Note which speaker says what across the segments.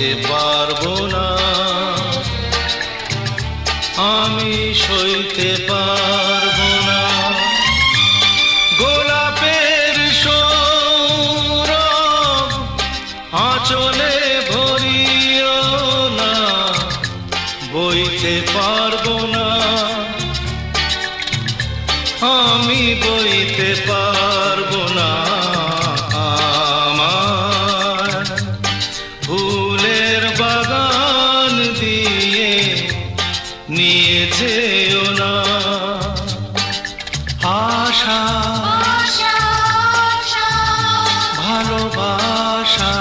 Speaker 1: সইতে পারবো না, আমি সইতে পারবো না। গোলাপের সৌরভ আঁচলে ভরিও না, বইতে পারবো না, আমি বইতে পারবো না। আমার ফুলের বাগান দিয়ে নিয়ে যেও না আশা, ভালোবাসা।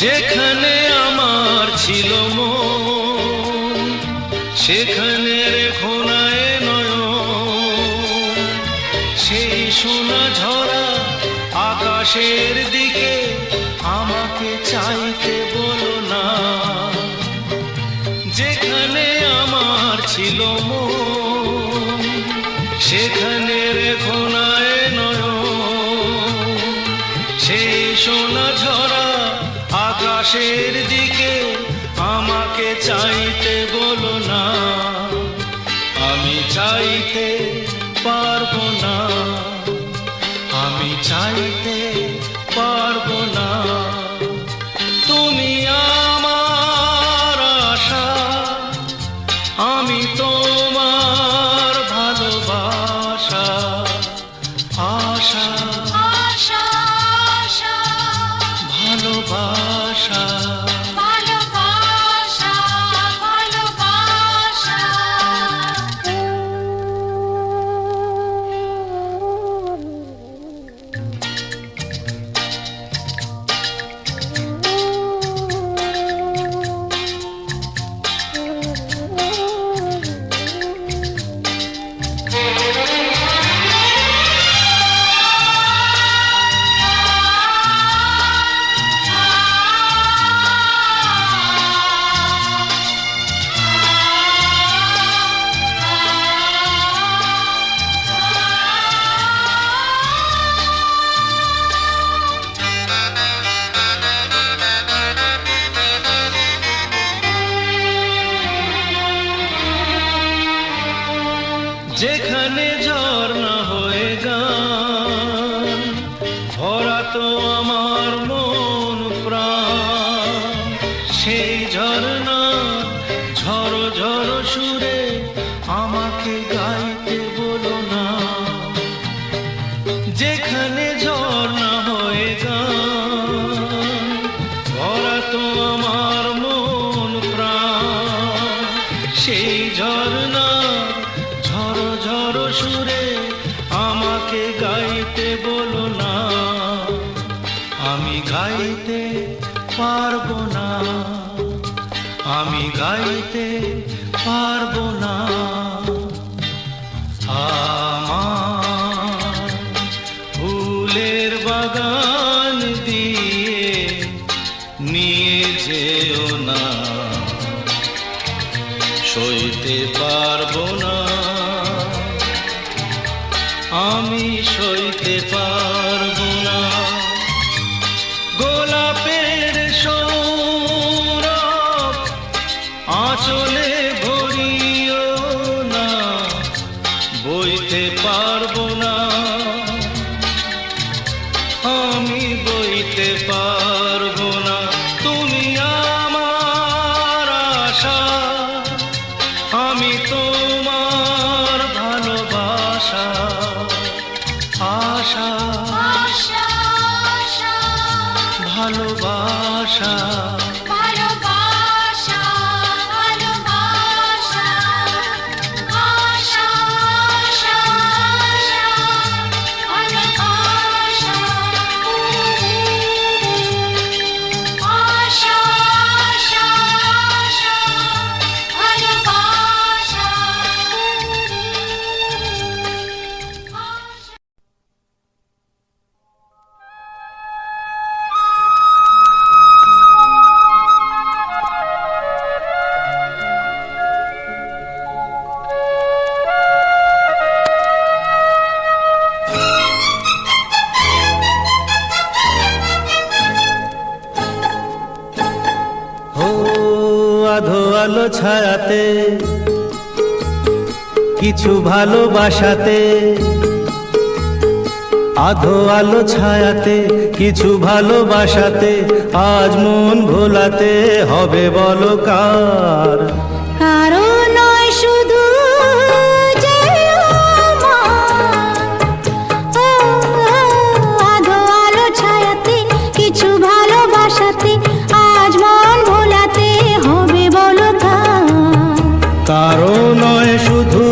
Speaker 1: যেখানে আমার ছিল মন, সেখানে রেখো না এ নয়ন। সেই সোনা ঝরা আকাশের দিকে আমাকে চাইতে বলো না। যেখানে আমার ছিল মন, সেখানে রেখো না এ নয়ন। সেই সোনা ঝরা আকাশের দিকে আমাকে চাইতে বলো না। আমি চাইতে পারবো না, আমি চাইতে পারবো না। তুমি আমার আশা, আমি তোমার ভালোবাসা। আশা, ভালোবাসা,
Speaker 2: ভালোবাসা, ভালোবাসা।
Speaker 1: যেখানে ঝর্ণা হয়ে গান ভরা তো আমার মন প্রাণ। সেই ঝর্ণা ঝরো ঝরো সুরে আমাকে গাইতে বলো না। যেখানে ঝর্ণা হয়ে গান ভরা তো আমার মন প্রাণ। সেই ঝর্ণা ঝরো ঝরো সুরে আমাকে গাইতে বলো না। আমি গাইতে পারবো না, আমি গাইতে পারবো না। আমার ফুলের বাগান দিয়ে নিয়ে যেও না, সইতে পারবো না, আমি সইতে পারবো না। গোলাপের সৌরভ আঁচলে ভরিও না, বইতে পারবো না, আমি বইতে পারবো না। তুমি আমার আশা, আমি তোমার ভালোবাসা। আশা
Speaker 2: আশা আশা
Speaker 1: ভালোবাসা
Speaker 2: ভালোবাসা ভালোবাসা আশা আশা আশা ভালোবাসা আশা আশা আশা ভালোবাসা।
Speaker 1: ও আধো আলো ছায়াতে কিছু ভালোবাসাতে, আধো আলো ছায়াতে কিছু ভালোবাসাতে, আজ মন ভোলাতে হবে বলো কার?
Speaker 2: কারো নয় শুধু যে আমার, ও আধো আলো ছায়াতে কিছু ভালোবাসাতে, আজ মন ভোলাতে হবে বলো কার?
Speaker 1: কারো নয় শুধু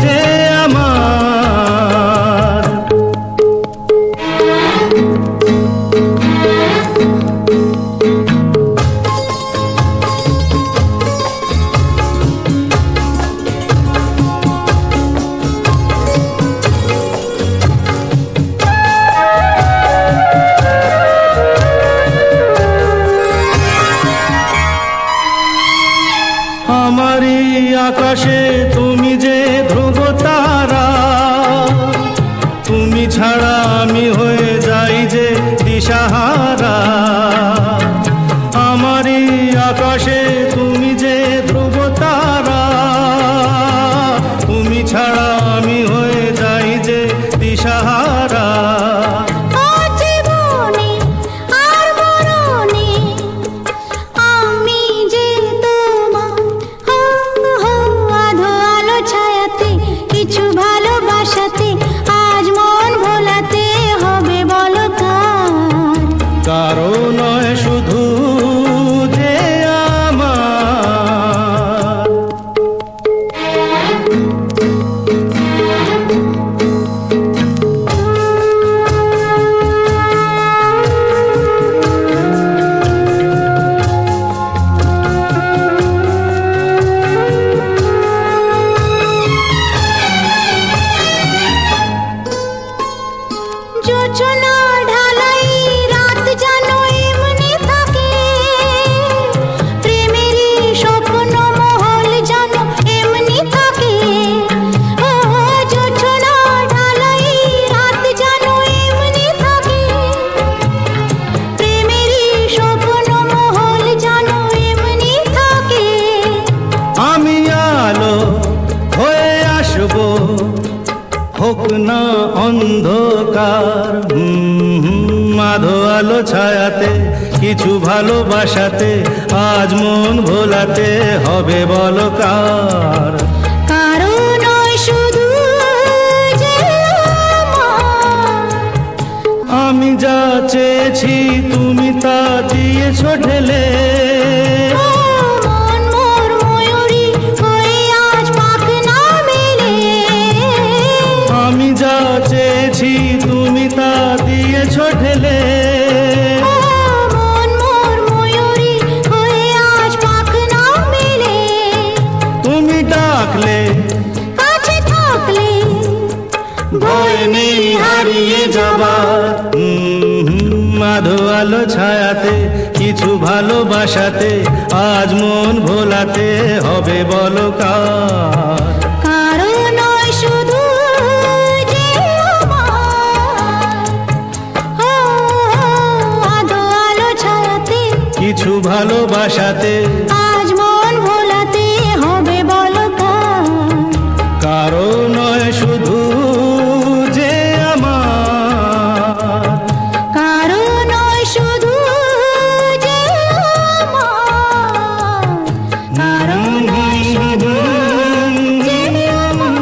Speaker 1: যে আমার। আমারই আকাশে তুমি যে ধ্রুব তারা, তুমি ছাড়া আমি হয়ে যাই যে দিশাহারা। আমারই আকাশে তুমি যে ধ্রুব তারা, তুমি ছাড়া আমি হয়ে যাই যে দিশাহারা।
Speaker 2: ও জীবনে আর মরণে আমি যে তোমার, হো হো আধো আলো ছায়াতে কিছু ভালোবাসাতে, আজ মন ভোলাতে হবে বলো কার?
Speaker 1: কারো নয় শুধু যে আমার।
Speaker 2: জোছনা ঢালাই রাত যেন এমনি থাকে, প্রেমেরই স্বপ্ন মহল যেন এমনি থাকে। ও জোছনা ঢালাই রাত যেন এমনি থাকে, প্রেমেরই স্বপ্ন মহল যেন এমনি থাকে।
Speaker 1: আমি আলো হয়ে আসবো, হোক না অন্ধকার। আধো আলো ছায়াতে কিছু ভালোবাসাতে, আজ মন ভোলাতে হবে বলো কার?
Speaker 2: কারো নয় শুধু যে আমার,
Speaker 1: আমি যা চেয়েছি তুমি তা দিয়েছো ঢেলে।
Speaker 2: ও মন মোর ময়ূরী হয়ে আজ পাখ না মেলে।
Speaker 1: আমি যা চেয়েছি তুমি তা দিয়েছো ঢেলে।
Speaker 2: ও মন মোর ময়ূরী হয়ে আজ পাখ না মেলে।
Speaker 1: তুমি ডাকলে
Speaker 2: কাছে থাকলে
Speaker 1: ভয় নেই হারিয়ে যাবার। আধো আলো ছায়াতে কিছু ভালোবাসাতে, আজ মন ভোলাতে হবে বলো কার?
Speaker 2: কারো নয় শুধু যে আমার, ও আধো আলো ছায়াতে
Speaker 1: কিছু ভালোবাসাতে,
Speaker 2: আজ মন ভোলাতে হবে বলো কার?
Speaker 1: কারো নয় শুধু যে আমার।
Speaker 2: কারো নয় শুধু যে আমার, কারো নয় শুধু যে আমার।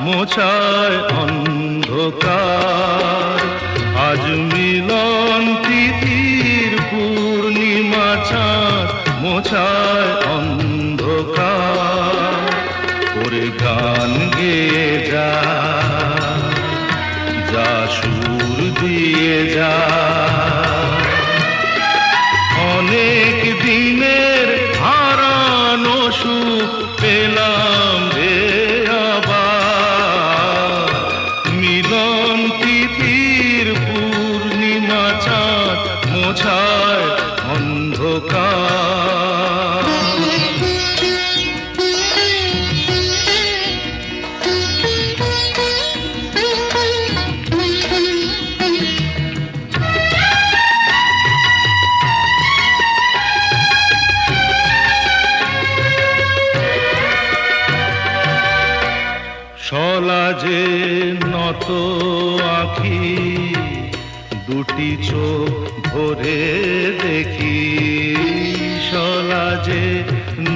Speaker 1: মোছায় অন্ধকার। আজ মিলন তিথির পূর্ণিমা চাঁদ মোছায় অন্ধকার। ওরে গান গেয়ে যা, যা সুর দিয়ে যা, অনেক দিনের হারানো সুখ পেলাম রে আবার। মিলন তিথির পূর্ণিমা চাঁদ মোছায় অন্ধকার। সলাজে নত আঁখি দুটি চোখ ভরে দেখি। সলাজে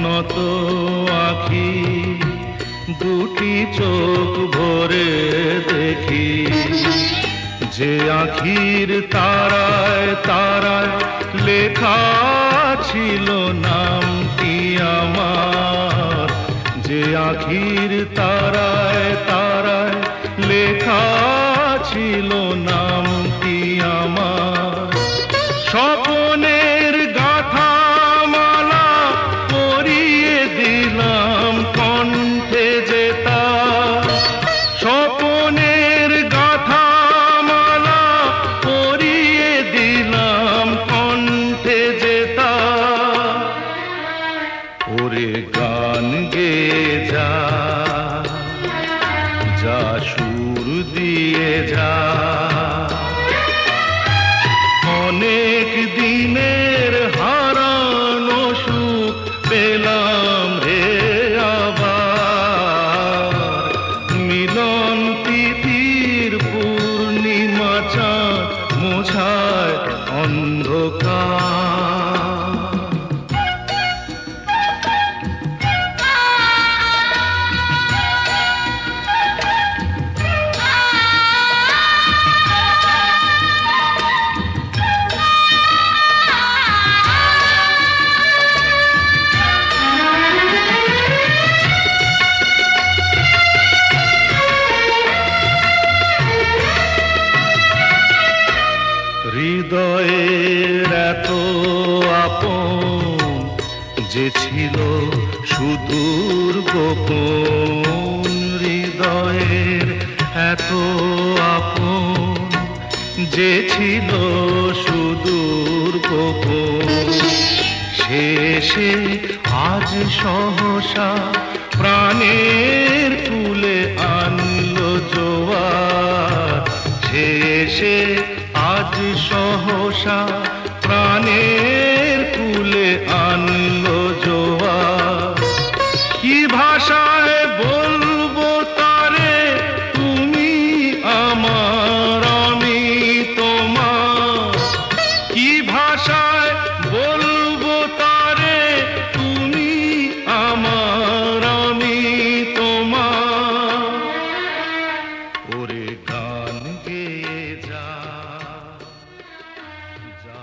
Speaker 1: নত আঁখি দুটি চোখ ভরে দেখি। যে আঁখির তারায় তারায় লেখা ছিল নামটি আমার। যে আঁখির তারায় তারায় লেখা ছিল নামটি আমার। স্বপনের গাথা মালা পরিয়ে দিলাম কণ্ঠে যেতা। স্বপনের গাথা মালা পরিয়ে দিলাম কণ্ঠে যেতা। ওরে গান গেয়ে যা, যা সুর দিয়ে যা, অনেক দিনের হারানো সুখ পেলাম রে আবার। মিলন তিথির পূর্ণিমা চাঁদ মোছায় অন্ধকার। হৃদয়ের এত আপন যে ছিল সুদূর গোপন। হৃদয়ের এত আপন যে ছিল সুদূর গোপন। শেষে আজ সহসা প্রাণের কুলে আনলো জোয়ার। শেষে আজ সহসা প্রাণের কুলে আনলো জোয়ার। কি ভাষায় বলবো তারে তুমি আমার আমি তোমার। কি ভাষায় বলবো তারে তুমি আমার আমি তোমার। ওরে গান গেয়ে যা, যা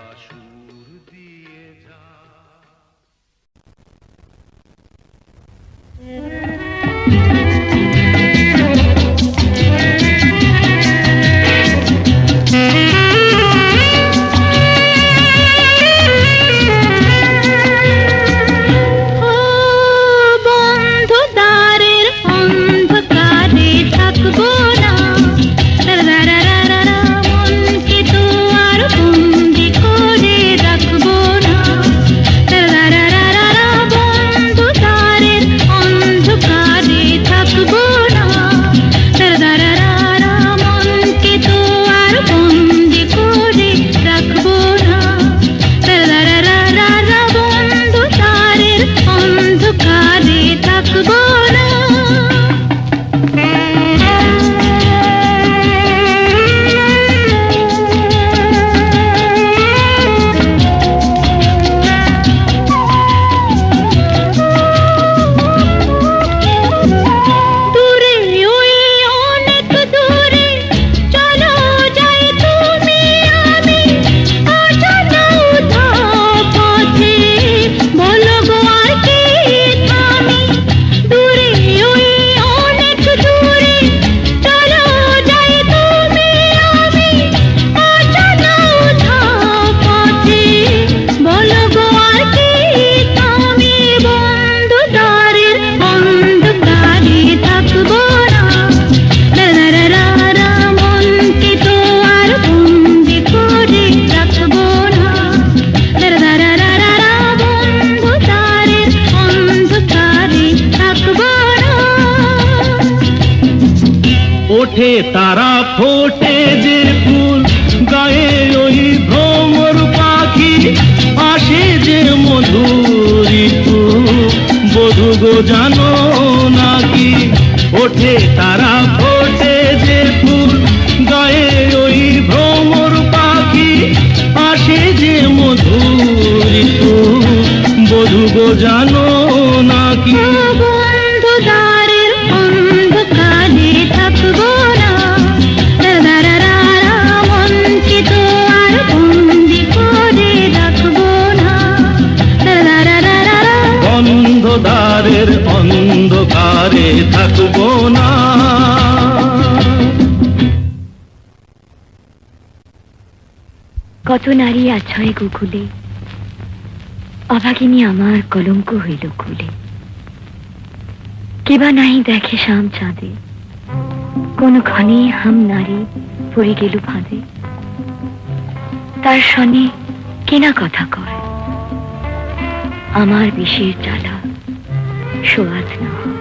Speaker 1: ওঠে তারা ফোটে যে ফুল, গায়ে ওই ভ্রমর পাখি, আসে যে মধুর ঋতু, বধূ গো জানো নাকি? ওঠে তারা ফোটে যে ফুল, গায়ে ওই ভ্রমর পাখি, আসে যে মধুর ঋতু, বধূ গো জানো নাকি?
Speaker 2: বন্ধু দ্বারের অন্ধকারে থাকবো না, মনকে তো আর বন্দি করে রাখবো না।
Speaker 1: বন্ধ দ্বারের অন্ধকারে থাকবো না।
Speaker 3: কত নারী আছয় গোকুলে, অভাগিনী আমার কলঙ্ক হইল কুলে। কেবা নাহি দেখে শাম চাঁদে, কোন ক্ষণে হাম নারী পড়ে গেল ফাঁদে। তার সনে কেনা কথা কয়, আমার বিষের জ্বালা সোয়াদ না হয়।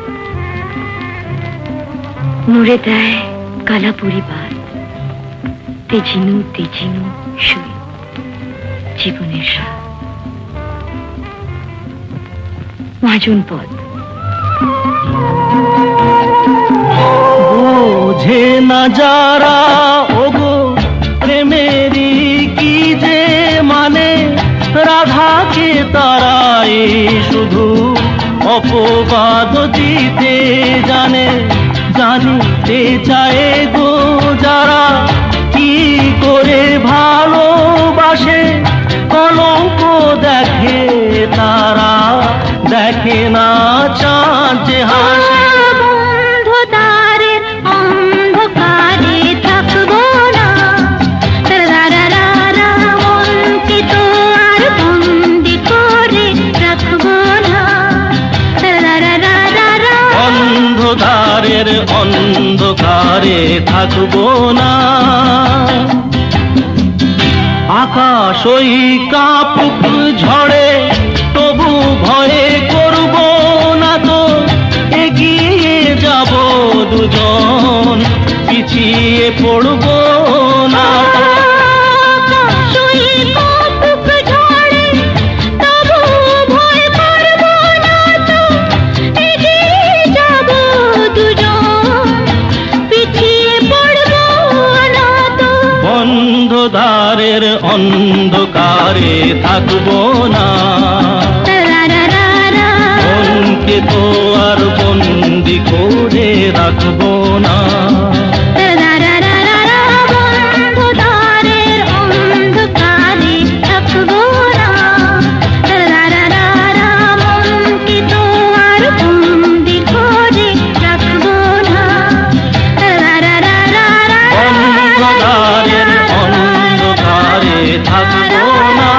Speaker 3: মুড়ে দেয় কালা পরিবার, তেজিনু তেজিনু শুই জীবনের স্বাদ। মাজন পদ।
Speaker 1: বোঝে না যারা ওগো প্রেমেরই কি যে মানে, রাধাকে তারাই শুধু অপবাদ দিতে জানে। জানিতে চায় গো যারা কি করে ভালোবাসে, কলঙ্ক দেখে তারা, দেখে না চাঁদ যে হাসে।
Speaker 2: বন্ধু দ্বারের অন্ধকারে থাকবো না, মনকে তো আর বন্দি করে রাখবো না।
Speaker 1: অন্ধকারের অন্ধকারে থাকবো না। আকাশ ওই কাপুক ঝড়ে, তবু ভয়ে করব না তো, এগিয়ে যাব দুজন, পিছিয়ে পড়ব না। বন্ধদ্বারের অন্ধকারে থাকবো না। মনকে তো আর বন্দি করে রাখবো না।
Speaker 2: বন্ধুদ্বারের অন্ধকারে থাকবো না, মনকে তো আর বন্দি করে রাখবো না।
Speaker 1: বন্ধদ্বারের অন্ধকারে থাকবো না।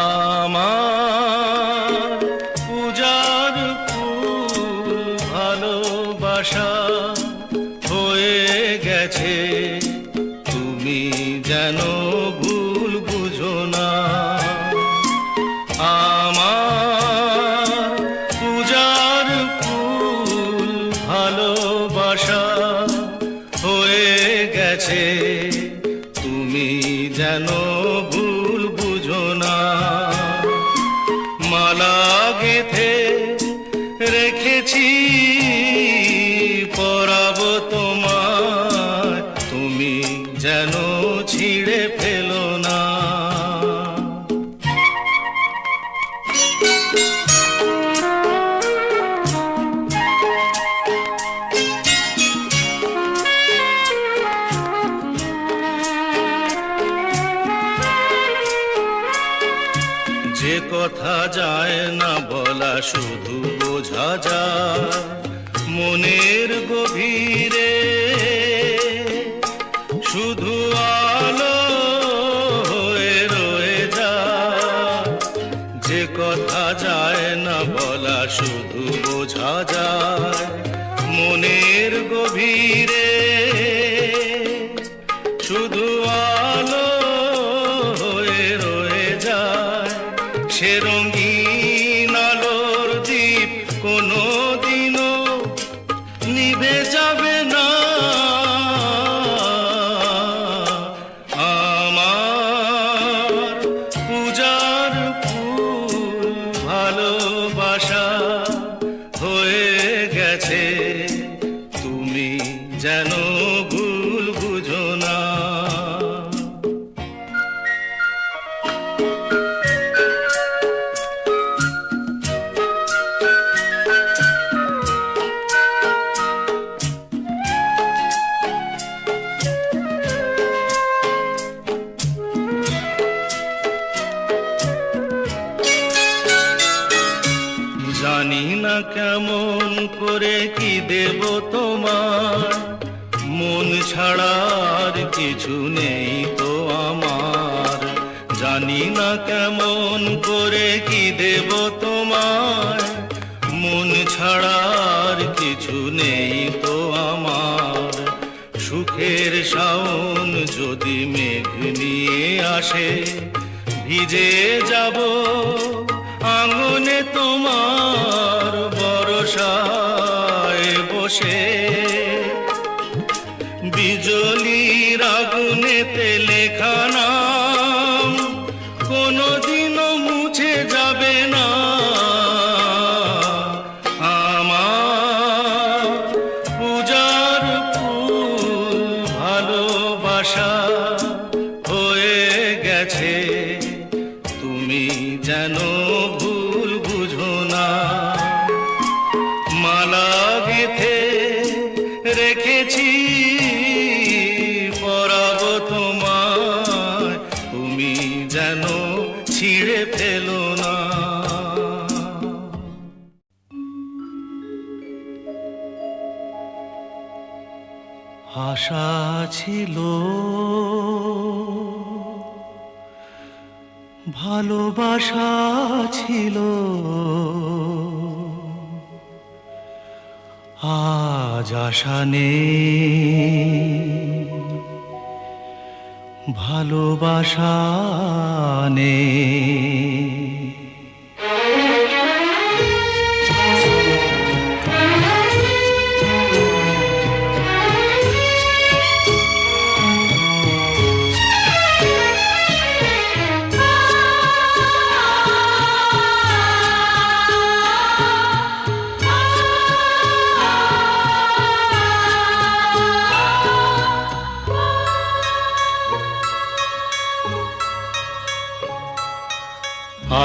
Speaker 1: আমার পূজার ফুল ভালোবাসা হয়ে গেছে, তুমি যেন ভুল বুঝো না। আমার পূজার ফুল ভালোবাসা হয়ে গেছে, তুমি যেন ভুল বুঝো না। মালা গেথে রেখেছি পরাবো তোমার, তুমি যেন ছিঁড়ে ফেলো না। যে কথা যায় না বলা, শুধু বোঝা যায় মনের গভীরে, শুধু আলো হয়ে রয়ে যায়। যে কথা যায় বোঝা যায় মনের গভীরে শুধু আলো হয়ে রয়ে যায় সে রঙিন আলোর দ্বীপ কোনো দিনও নিভে যাবে না আমার পূজার ফুল ভালোবাসা হয়ে গেছে তুমি যেন ভুল বুঝো না জানি না কেমন করে কি দেব তোমার মন ছাড়ার কিছু নেই তো আমার জানি না কেমন করে কি দেব তোমার মন ছাড়ার কিছু নেই তো আমার সুখের শাওন যদি মেঘ নিয়ে আসে ভিজে যাব আঙ্গনে তোমার বরসায় বসে বিজলির আগুনেতে লেখা নাম কোনোদিনও মুছে যাবে না আমার পূজার ফুল ভালোবাসা হয়ে গেছে তুমি যেন ভুল বুঝো না মালা গেথে রেখেছি পরাবো তোমায় তুমি যেন ছিঁড়ে ফেলো না আশা ছিল ভালোবাসা ছিল আজ আশা নেই ভালোবাসা নেই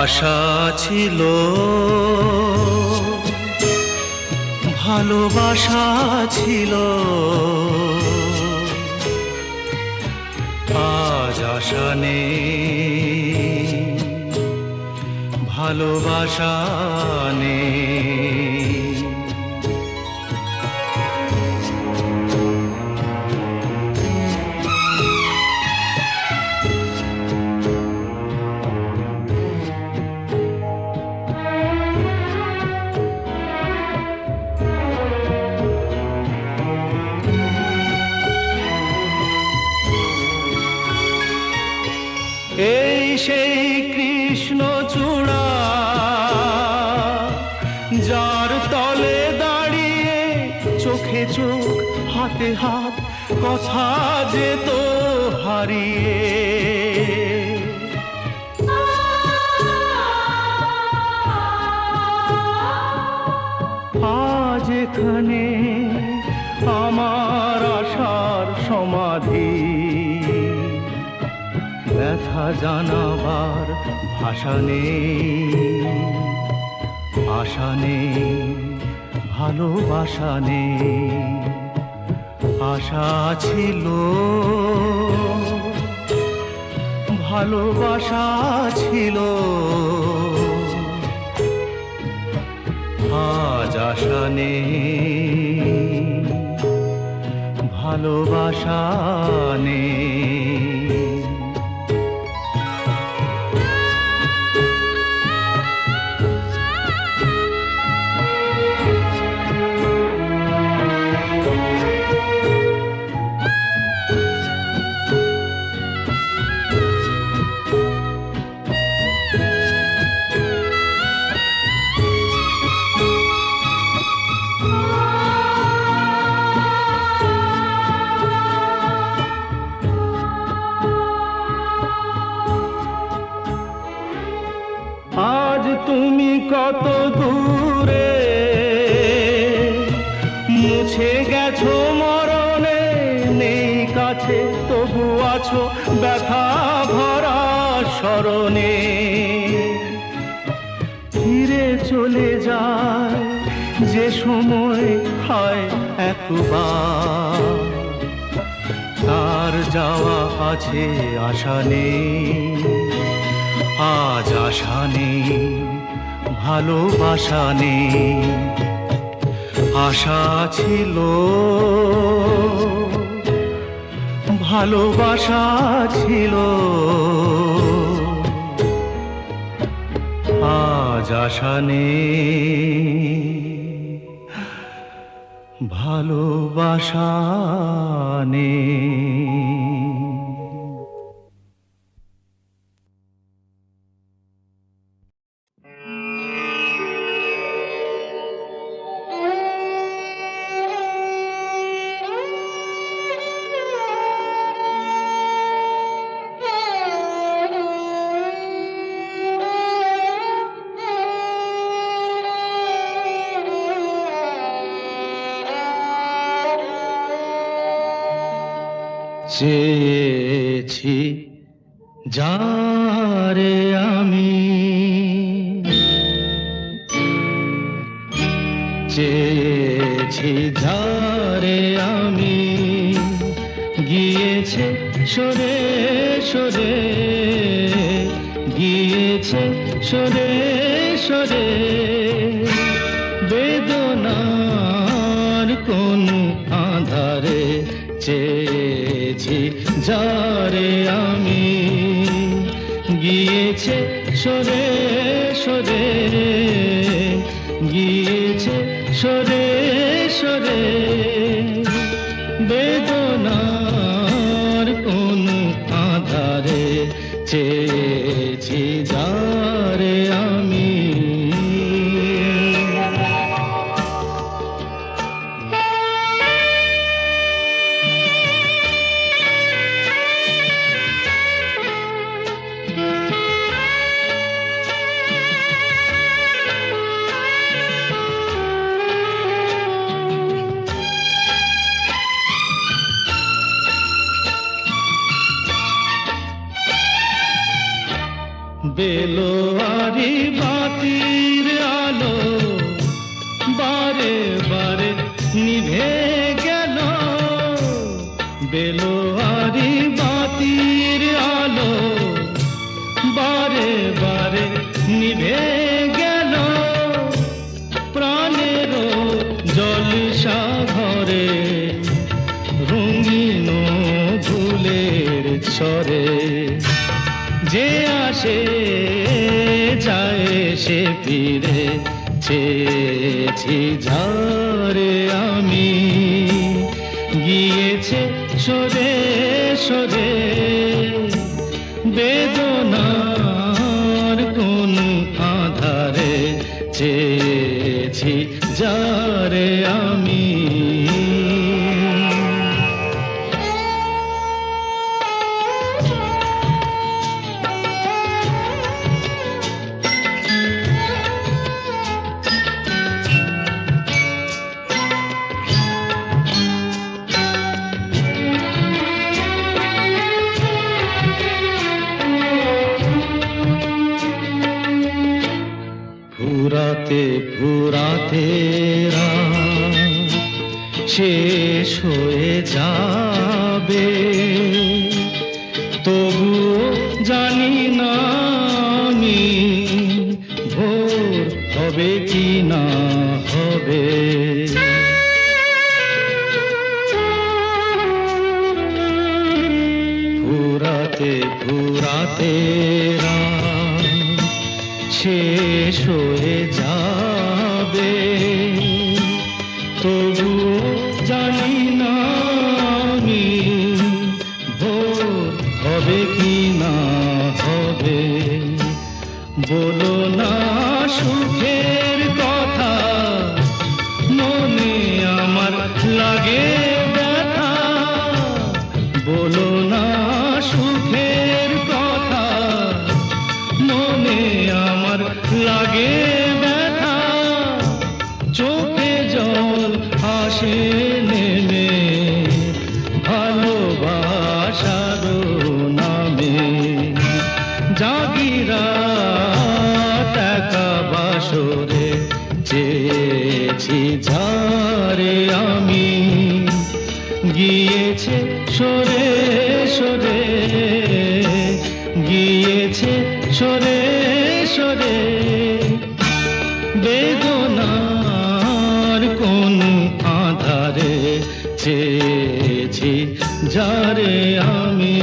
Speaker 1: আশা ছিল ভালোবাসা ছিল আজ আশা নেই ভালোবাসা নেই এই সেই কৃষ্ণ চূড়া যার তলে দাঁড়িয়ে চোখে চোখ হাতে হাত কথা যেত হারিয়ে আজ এখানে আমার আশার সমাধি ব্যথা জানাবার ভাষা নেই আশা নেই ভালোবাসা নেই আশা ছিল ভালোবাসা ছিল আজ আশা নেই ভালোবাসা নেই পৌঁছে গেছো মরণে, নেই কাছে তবু আছো ব্যথা ভরা স্মরণে। ফিরে চলে যায় যে সময় হয় একবার, তার যাওয়া আছে আশা নেই, আজ আশা নেই ভালোবাসা নেই। আশা ছিল ভালোবাসা ছিল, আজ আশা নেই ভালোবাসা নেই। চেয়েছি যারে আমি, চেয়েছি যারে আমি, গিয়েছে সরে সরে, গিয়েছে সরে সরে। বেদনার কোন আধারে চেয়েছি যারে আমি, গিয়েছে সরে সরে, গিয়েছে সরে সরে। বেদনার কোন আধারে চেয়েছি যারে আমি। বেলোয়ারি বাতির আলো বারে বারে নিভে গেল, বেলোয়ারি বাতির আলো বারে বারে নিভে গেল। প্রাণের জলসা ঘরে রঙিন ফুলের ছড়ে, যে আসে যায় সে ফিরে। চেয়েছি যারে আমি, গিয়েছে সরে সরে। বেদনার কোন আধারে চেয়েছি যারে আমি। ফুরাতে ফুরাতে রাত শেষ হয়ে যাবে, তবুও জানি না আমি ভোর হবে কি না হবে। ফুরাতে ফুরাতে রাত শেষ হয়ে যাবে, তবুও জানি না আমি ভোর হবে কি না হবে। বলো না সুখের কথা, মনে আমার লাগে ব্যথা। বলো না সুখের কথা, মনে আমার লাগে ব্যথা। চোখে জল আসে আকাশে নেমে ভালোবাসার নামে জাগিরা টাকা বাসরে চেয়েছি ঝারে আমি গিয়েছে সরে সরে গিয়েছে সরে সরে বেদনার কোন আধারে চেয়েছি যারে আমি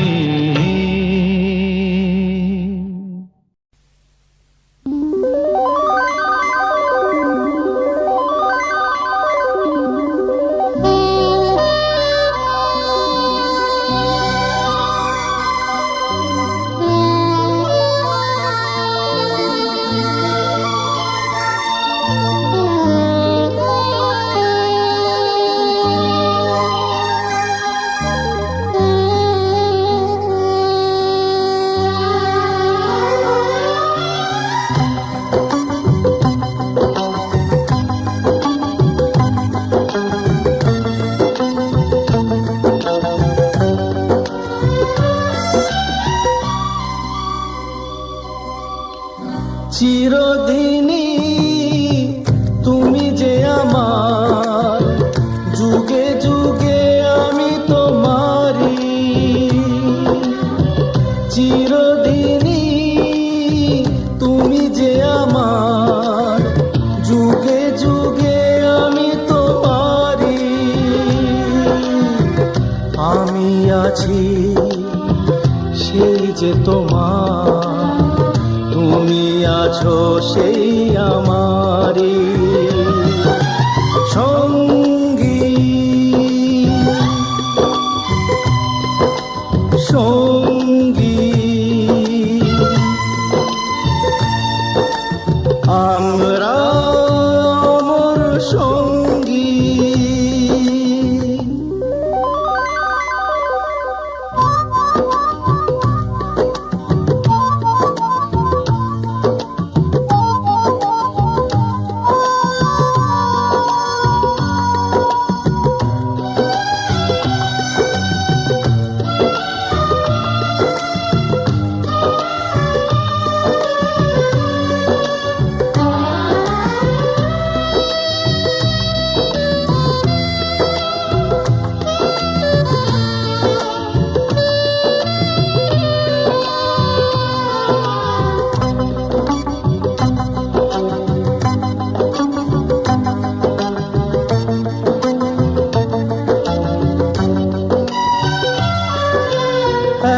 Speaker 4: চিরদিনই তুমি যে আমার, যুগে যুগে আমি তোমারি। চিরদিনই তুমি যে আমার, যুগে যুগে আমি তোমারি। আমি আছি সেই যে তোমার, তুমি আছো সেই আমারি সঙ্গী সঙ্গী। আমরা অমর সঙ্গী।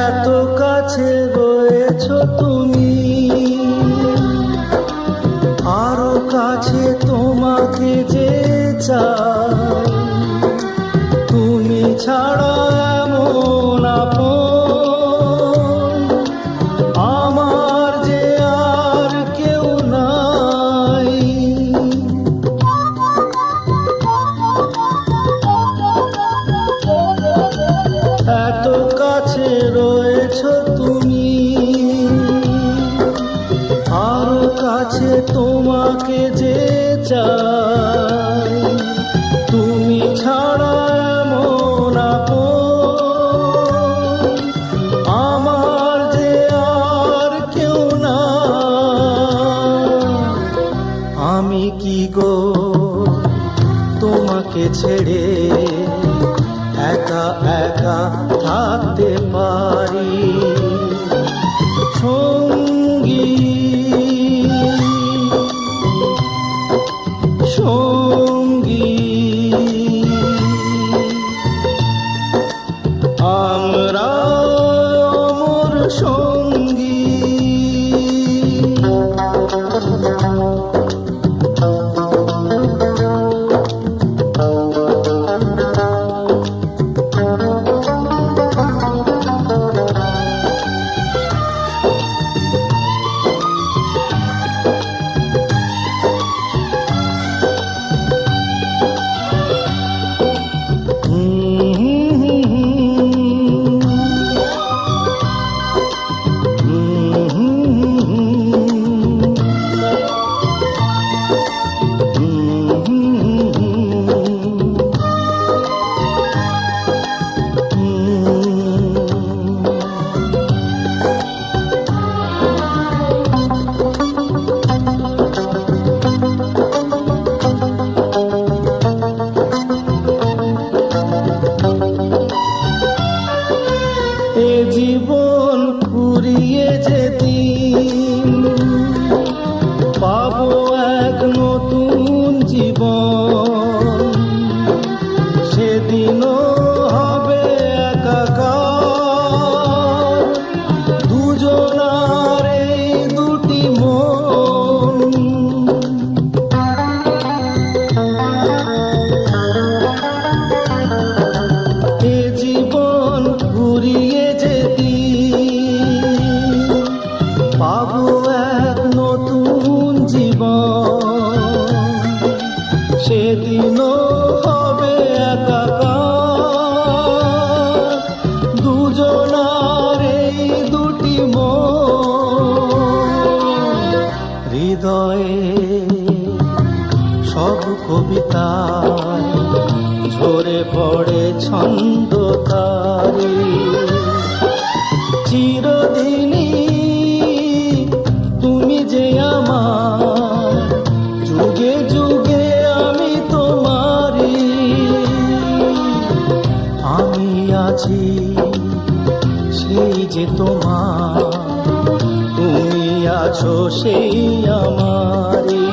Speaker 4: এত কাছে রয়েছো তুমি, আরো কাছে তোমাকে যে চাই। তুমি ছাড়া এমন আপন আমার যে আর কেউ নাই। এত কাছে রয়েছো তুমি, আরো কাছে তোমাকে যে চাই। তুমি ছাড়া এমন আপন আমার যে আর কেউ না। আমি কি গো তোমাকে ছেড়ে একা একা থাকতে পারি সঙ্গী সঙ্গী। আমরা অমর সঙ্গী। তারি চিরদিনই তুমি যে আমার যুগে যুগে আমি তোমারি আমি আছি সেই যে তোমার তুমি আছো সেই আমারি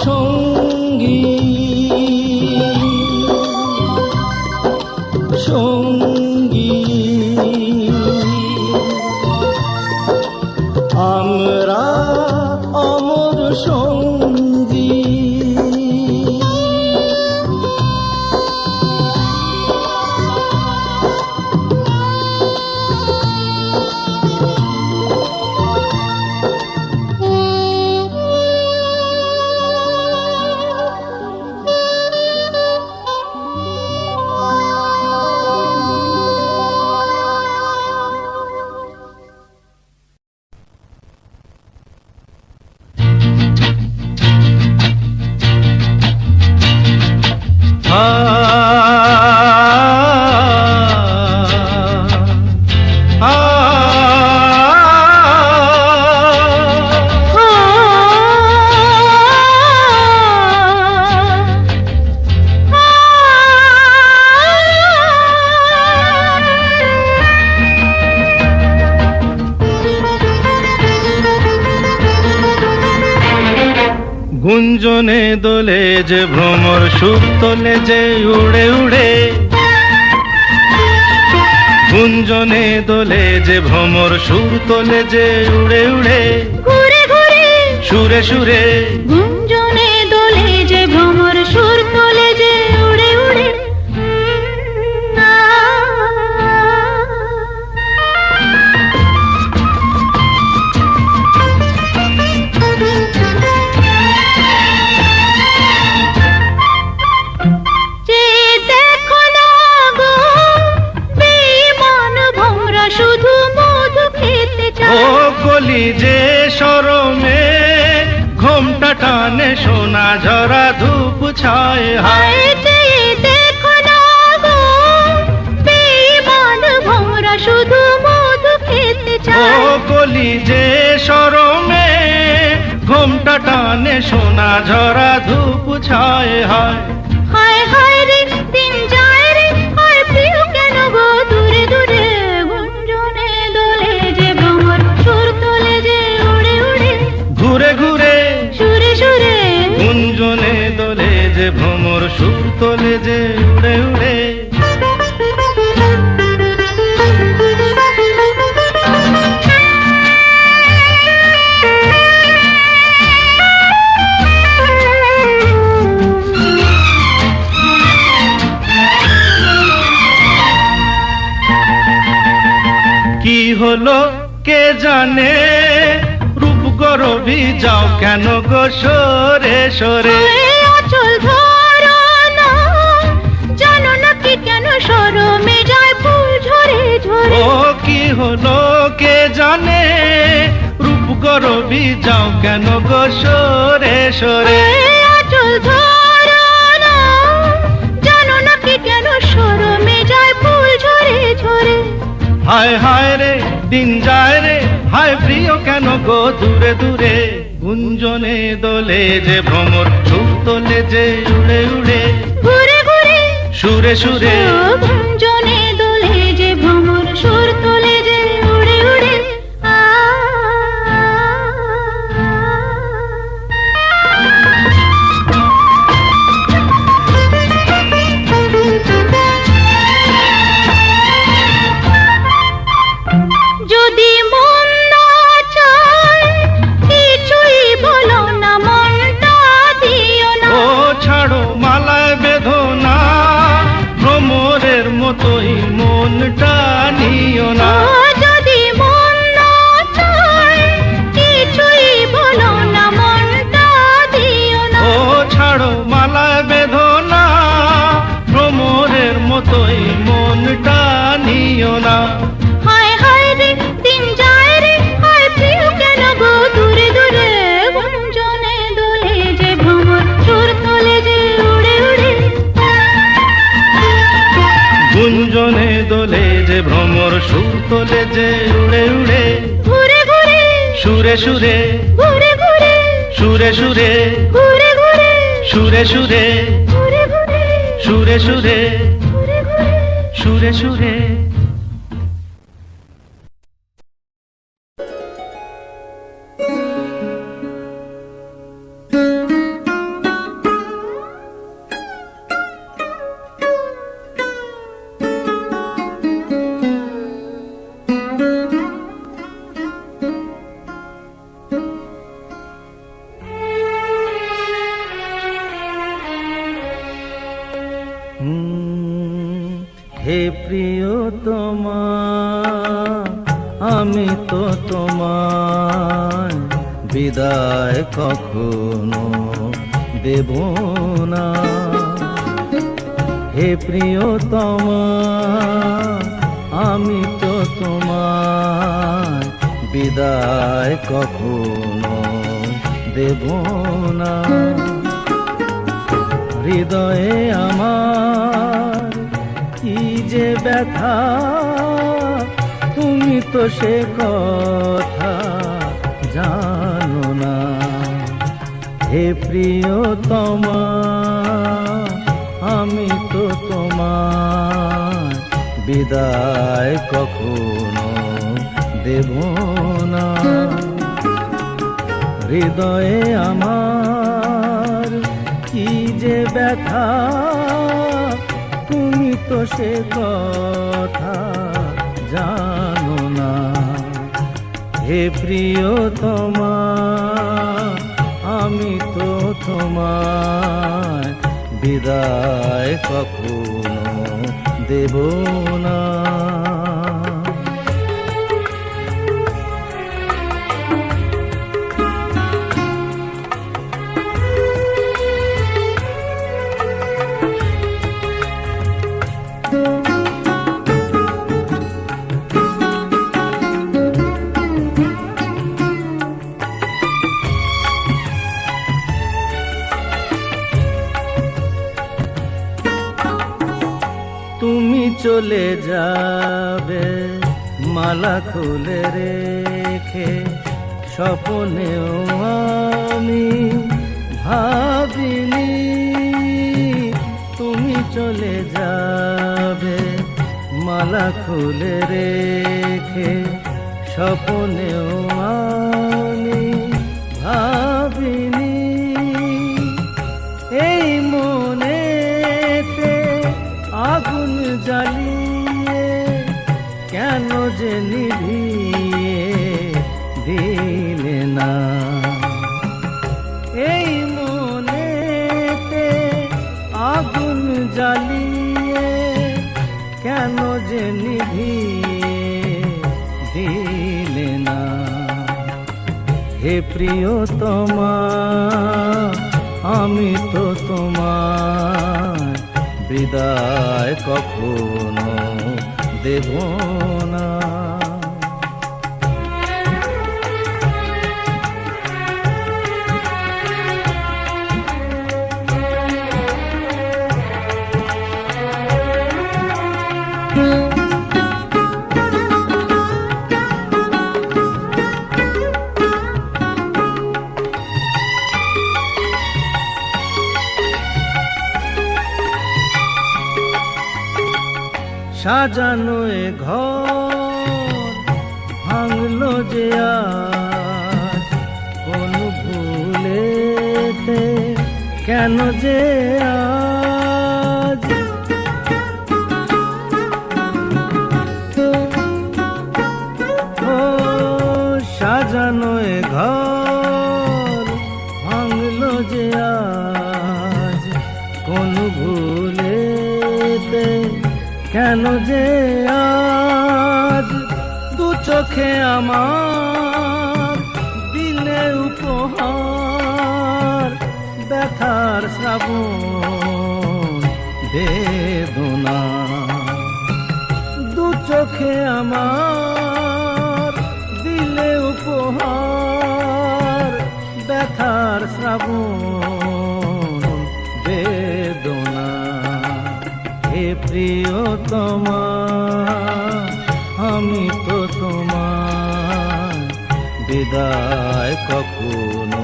Speaker 4: সঙ্গী সঙ্গী আমরা অমর সঙ্গী
Speaker 1: গুঞ্জনে দোলে যে ভ্রমর সুর তোলে যে উড়ে উড়ে গুঞ্জনে দোলে যে ভ্রমর সুর তোলে যে উড়ে উড়ে
Speaker 2: ঘুরে ঘুরে
Speaker 1: সুরে সুরে
Speaker 2: গুঞ্জনে দোলে যে ভ্রমর সুর তোলে যে উড়ে উড়ে যে দেখো না গো বেঈমান ভোমরা শুধু মধু খেতে
Speaker 1: ও
Speaker 2: চায়
Speaker 1: কলি যে শরমে ঘোমটা টানে সোনা ঝরা ধূপ ছায় হায়
Speaker 2: হায় যে দেখো না গো বেঈমান ভোমরা শুধু মধু খেতে
Speaker 1: ও
Speaker 2: চায়
Speaker 1: কলি যে শরমে ঘোমটা টানে সোনা ঝরা ধূপ ছায় হায়
Speaker 2: হায় হায় রে দিন যায় রে হায় প্রিয় কেন গো দূরে দূরে গুঞ্জনে দোলে যে ভ্রমর সুর তোলে যে উড়ে উড়ে
Speaker 1: ঘুরে ঘুরে
Speaker 2: সুরে সুরে
Speaker 1: গুঞ্জনে দোলে যে ভ্রমর সুর তোলে যে উড়ে উড়ে কি হলো কে জানে রূপ গরবি যাও কেন গো সরে সরে
Speaker 2: হায় আঁচল ধরো না জানো না কি কেন শরমে যায় ফুল ঝরে ঝরে
Speaker 1: ও কি হলো কে জানে রূপ গরবি যাও কেন গো সরে সরে
Speaker 2: হায় আঁচল ধরো না জানো না কি কেন শরমে যায় ফুল ঝরে ঝরে
Speaker 1: হায় হায় রে দিন যায় রে হায় প্রিয় কেন গো দূরে দূরে গুঞ্জনে দোলে যে ভ্রমর সুর তোলে যে উড়ে উড়ে
Speaker 2: ঘুরে ঘুরে
Speaker 1: সুরে সুরে
Speaker 2: গুঞ্জনে দোলে যে ভ্রমর সুর তোলে যে উড়ে উড়ে যদি মন না চায় কিছুই বলো না মনটা দিও না
Speaker 1: ও ছাড়ো মালায় বেদনা ভ্রমরের মতোই মনটা নিও না
Speaker 2: যদি মন না চায় কিছুই বলো না মনটা দিও না
Speaker 1: ও ছাড়ো মালায় বেদনা ভ্রমরের মতোই মনটা নিও না
Speaker 2: হায় হায় রে দিন যায় রে হায় প্রিয় কেন গো দূরে দূরে গুঞ্জনে দোলে যে ভ্রমর সুর তোলে যে উড়ে উড়ে
Speaker 1: সুর তোলে যে উড়ে উড়ে,
Speaker 2: ঘুরে ঘুরে
Speaker 1: সুরে সুরে,
Speaker 2: ঘুরে ঘুরে
Speaker 1: সুরে সুরে,
Speaker 2: ঘুরে ঘুরে
Speaker 1: সুরে সুরে,
Speaker 2: ঘুরে ঘুরে
Speaker 1: সুরে সুরে,
Speaker 2: ঘুরে ঘুরে
Speaker 1: সুরে সুরে। হে প্রিয়তমা, আমি তো তোমায় বিদায় কখনো দেব না। হে প্রিয়তমা, আমি তো তোমায় বিদায় কখনো দেব না। হৃদয়ে আমার কি যে ব্যথা, তুমি তো সে কথা জানো না। হে প্রিয়তমা, আমি তো তোমার বিদায় কখনো দেব না। হৃদয়ে আমার কি যে ব্যথা, তুমি তো সে কথা জানো না। হে প্রিয়তমা, আমি তো তোমায় বিদায় কখনো দেব না। তুমি চলে যাবে মালা খুলে রেখে, স্বপ্নেও আমি ভাবিনি তুমি চলে যাবে মালা খুলে রেখে, স্বপ্নেও আমি ভাবিনি। এই মনেতে আগুন জ্বালিয়ে কেন যে নিভিয়ে দিলে না। এই মনেতে আগুন জ্বালিয়ে কেন যে নিভিয়ে দিলে না। হে প্রিয়তমা, আমি তো তোমার বিদায় কখনো দেব না। সাজানো এ ঘর ভাঙলো যে আজ, কোন ভুলেতে কেন যে আজ। ও সাজানো এ ঘর ভাঙলো যে আজ, কোন ভুলেতে কেন যে আজ। দু চোখে আমার দিলে উপহার, ব্যথার শ্রাবণ বেদনা। দু চোখে আমার দিলে উপহার, ব্যথার শ্রাবণ বেদনা। হে প্রিয়তমা, বিদায় কখনো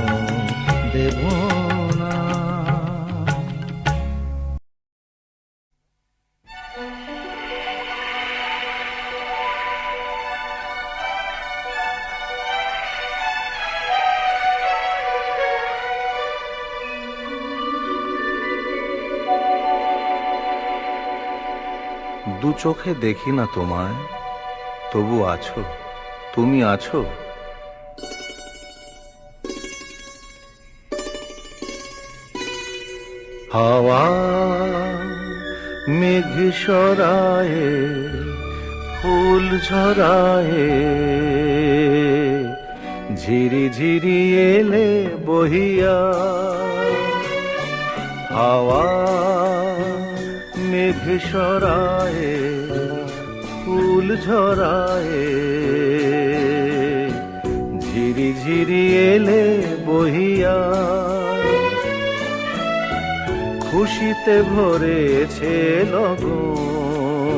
Speaker 1: দেব না।
Speaker 5: দু চোখে দেখি না তোমায়, তবু আছো, তুমি আছো। হাওয়া মেঘ সরায়ে, ফুল ঝরায়ে, ঝিরি ঝিরি এলে বহিয়া। হাওয়া মেঘ সরায়ে, ফুল ঝরায়ে, ঝিরি ঝিরি এলে বহিয়া। খুশিতে ভরেছে লগন,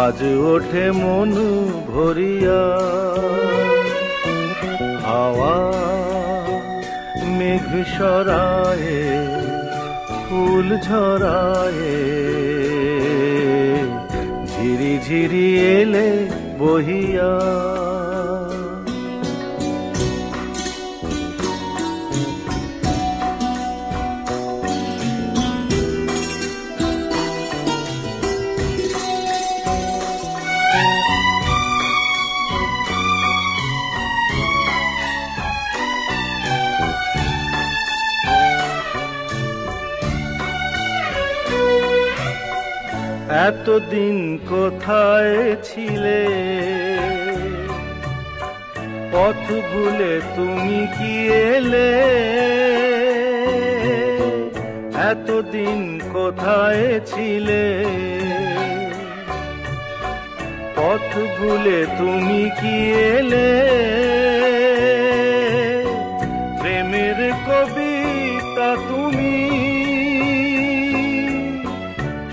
Speaker 5: আজ ওঠে মন ভরিয়া। হাওয়া মেঘ সরায়ে, ফুল ঝরায়ে, ঝিরি ঝিরি এলে বহিয়া। এতদিন কোথায় ছিলে, পথ ভুলে তুমি কি এলে? এতদিন কোথায় ছিলে, পথ ভুলে তুমি কি এলে? প্রেমের কবিতা তুমি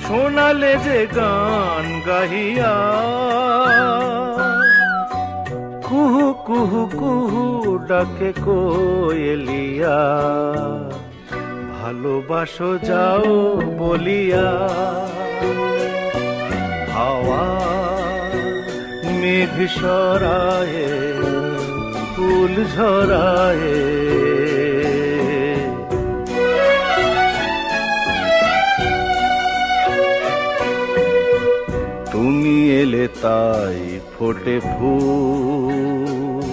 Speaker 5: শোনালে যে গান গাহিয়া। কুহু কুহু কুহু ডাকে কোয়েলিয়া, ভালোবাসো যাও বলিয়া। হাওয়া মেঘ সরায়ে, ফুল ঝরায়ে, তুমি এলে তাই ফোটে ফুল,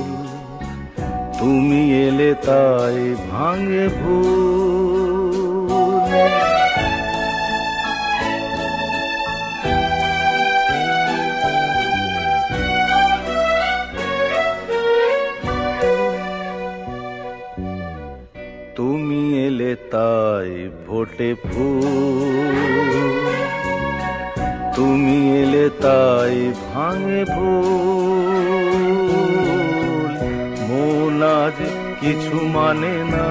Speaker 5: তুমি এলে তাই ভাঙে ভুল। তুমি এলে তাই ফোটে ফুল, তুমি এলে তাই ভাঙে ভুল। মন আজ কিছু মানে না,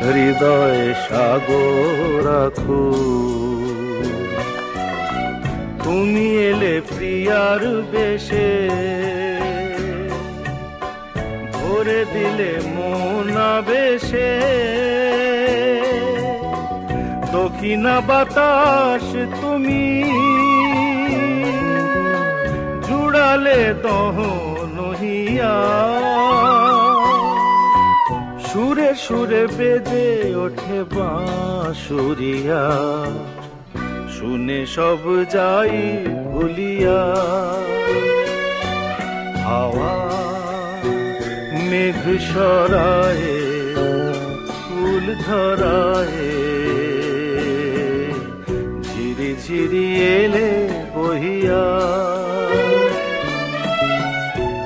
Speaker 5: হৃদয়ে সাগর রাখো। তুমি এলে প্রিয়ার বেশে, ভরে দিলে মন আবেশে। দক্ষিণা বাতাস তুমি জুড়ালে দহন হিয়া। সুরে সুরে বেজে ওঠে বাঁশুরিয়া, শুনে সব যাই ভুলিয়া। হাওয়া মেঘ সরায়ে, ফুল ঝরায়ে, ঝিরি ঝিরি এলে বহিয়া।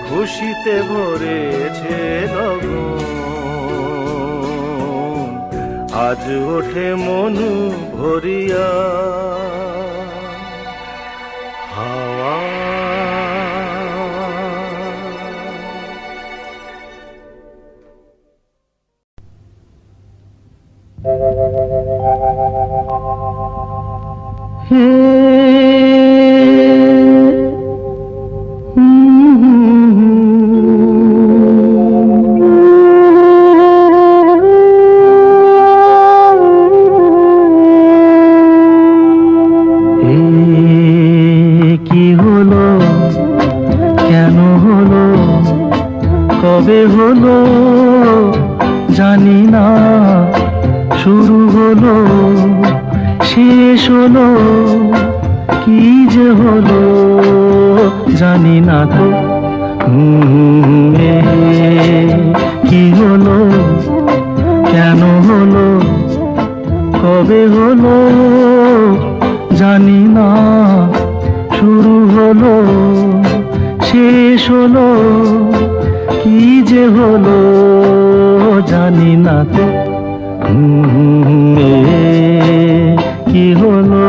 Speaker 5: খুশিতে ভরেছে লগন, আজ ওঠে মন ভরিয়া। হাওয়া
Speaker 4: না শুরু হলো শেষ হলো কি যে হলো জানি না তো কি হলো কেন হলো কবে হলো জানি না শুরু হলো শেষ হলো কি যে হলো জানি না তো কি হলো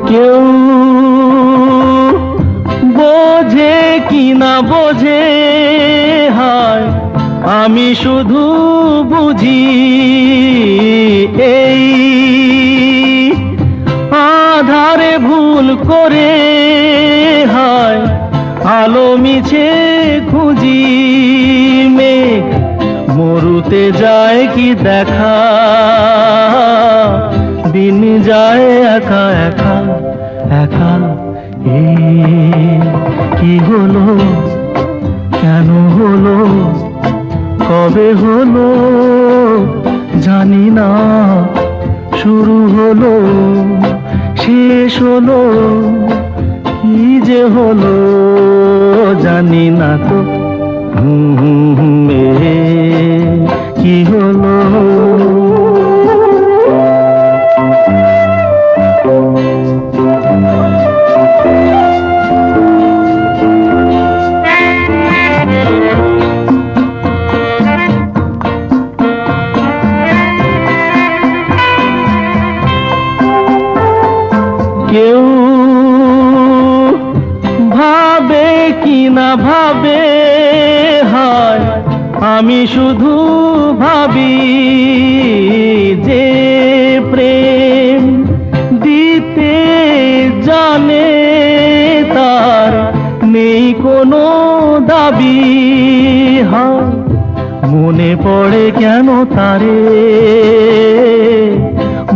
Speaker 4: কেউ বোঝে কি না বোঝে হায় আমি শুধু বুঝি এই আধারে ভুল করে হায় আলো মিছে খুঁজি মেঘ মরুতে যায় কি দেখা দিন যায় একা একা একা কি হলো কেন হলো কবে হলো জানি না শুরু হলো শেষ হলো কি যে হলো জানি না তো কি হলো কেউ ভাবে কি না ভাবে হায় আমি শুধু ভাবি যে প্রেম দিতে জানে তার নেই কোনো দাবি হায় মনে পড়ে কেন তারে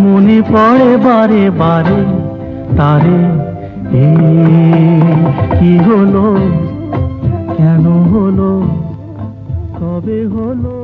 Speaker 4: মনে পড়ে বারে বারে তারে কি হলো কেন হলো কবে হলো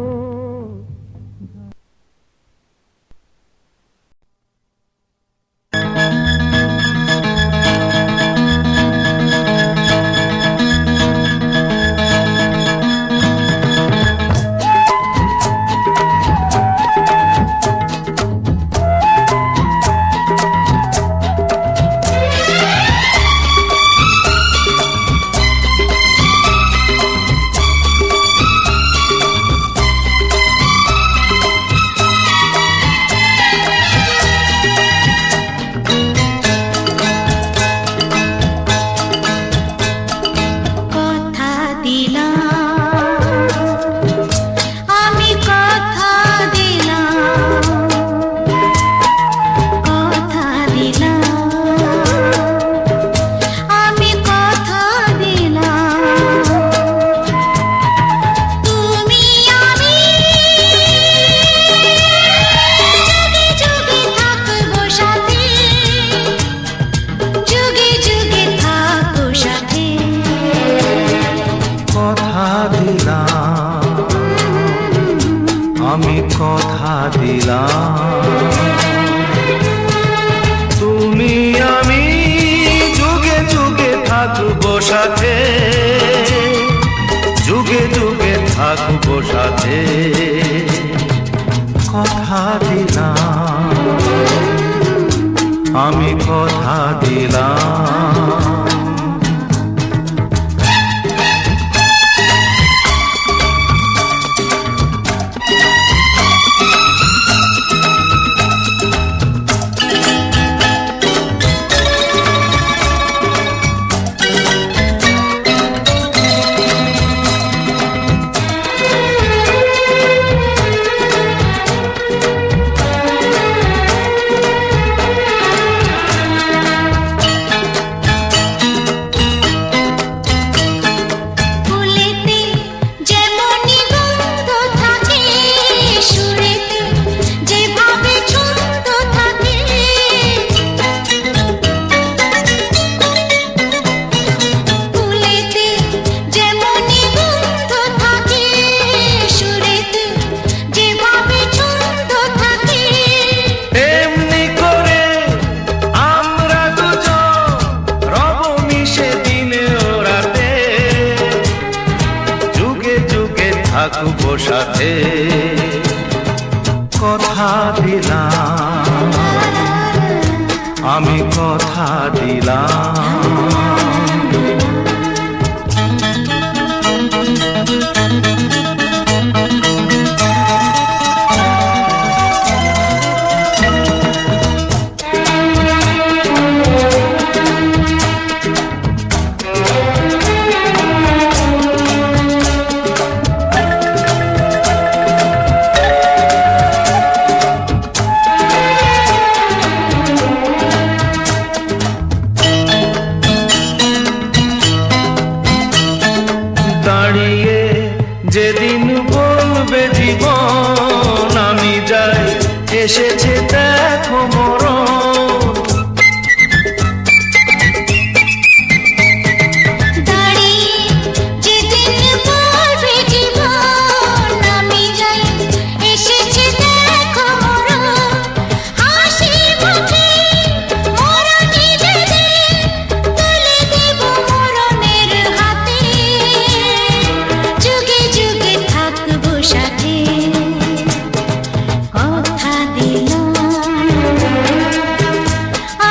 Speaker 5: আমি কথা দিলাম তুমি আমি যুগে যুগে থাকবো সাথে যুগে যুগে থাকবো সাথে কথা দিলাম আমি কথা দিলাম
Speaker 1: থাকবো সাথে। কথা দিলাম, আমি কথা দিলাম। দাঁড়িয়ে যেদিন বলবে জীবন আমি যাই, এসেছে দেখো মরণ।
Speaker 2: দাঁড়িয়ে যেদিন বলবে জীবন আমি যাই, এসেছে দেখো মরণ। হাসি মুখে মরণে যেদিন তুলে দেব মরণের হাতে। যুগে যুগে থাকবো সাথে। কথা দিলাম,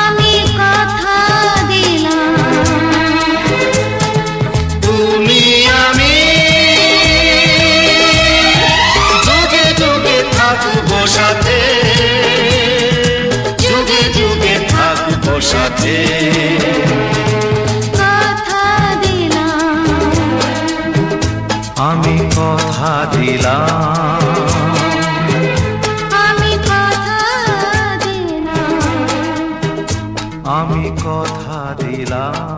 Speaker 2: আমি কথা দিলাম।
Speaker 1: তুমি আমি যুগে যুগে থাকবো সাথে, যুগে যুগে থাকবো সাথে।
Speaker 2: কথা দিলাম,
Speaker 1: আমি কথা দিলাম,
Speaker 2: আমি কথা দিলাম।
Speaker 1: আমি কথা দিলাম।